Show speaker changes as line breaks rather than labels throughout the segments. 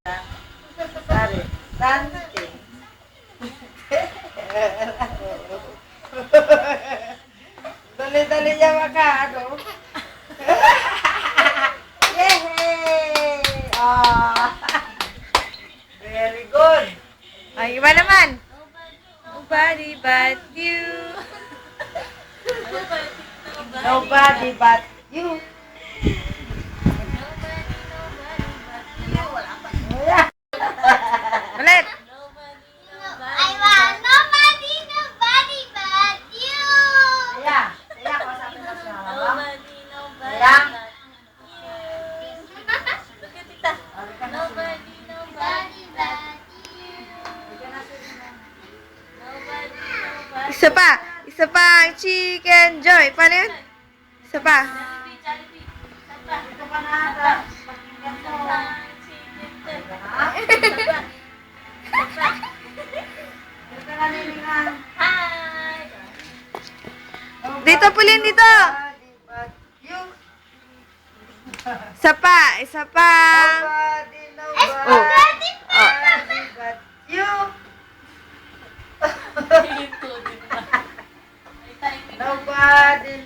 Sorry. Something. Dali-dali niya ano? Yay! Ah. Very good.
Ay, iba naman. Nobody but you.
Nobody but you.
Ulit.
I want nobody but you.
Kaya, ko sabi mo siya.
Nobody
Kaya?
Look at tita. Nobody but you. Nobody.
Isa pa. Isa pa ang chicken joy. Paano yun? Isa pa.
Ito pa na ata. Ito na nilingan.
Hi.
Dito, Pulin, dito.
Nobody but you.
Isa pa. Isa pa.
Nobody,
Oh.
nobody but you. Nobody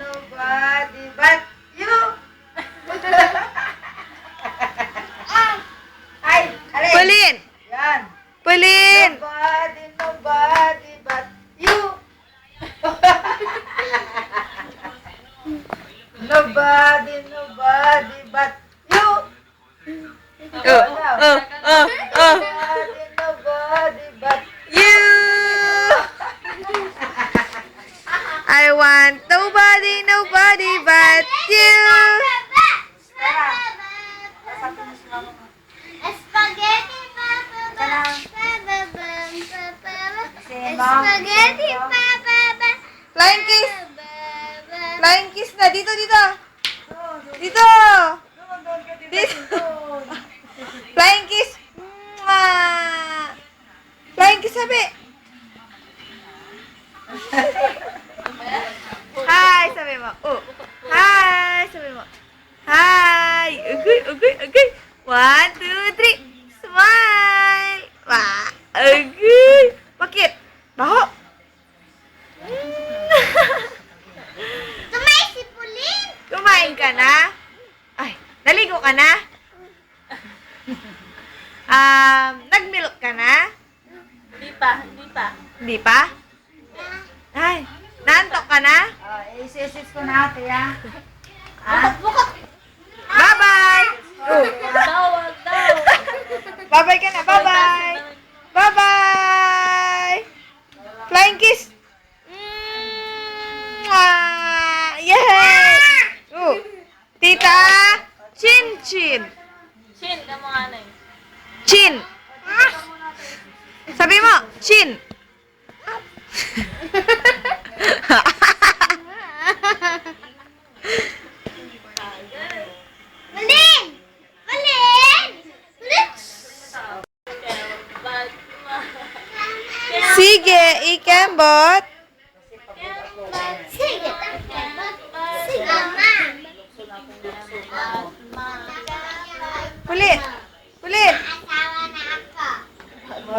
but you. Ay, alin.
Pulin.
Yan.
Pulin.
Nobody but you. Nobody but you.
Oh, oh, oh, oh.
Nobody but
You. I want nobody but you.
Spaghetti
Flying kiss. Flying kiss na. Dito, dito. Dito. Dito. Flying kiss. Mwah. Flying kiss, sabi. Hi, sabi mo. Oh. Hi, sabi mo. Hi. Ugoy, ugoy, ugoy. 1, 2, 3. Smile. Wah. Ugoy. Bakit? Baho.
Tumay si Pauline.
Kumain ka na? Ay, naligo ka na? Nag-milk ka na?
Hindi pa.
Hindi pa? Ay, naantok ka na?
isisis ko na ate ya.
Bye-bye! Oh,
Tawag daw.
bye-bye ka na, bye-bye! Bye-bye! Flying kiss! Mwah! Yay! Oh, tita! Chin-chin!
Chin, ka mga ano eh.
Chin! Sabi mo, chin!
Pauline! Pauline!
Sige, ikembot!
Sige. Sige.
Pulit! Pulit!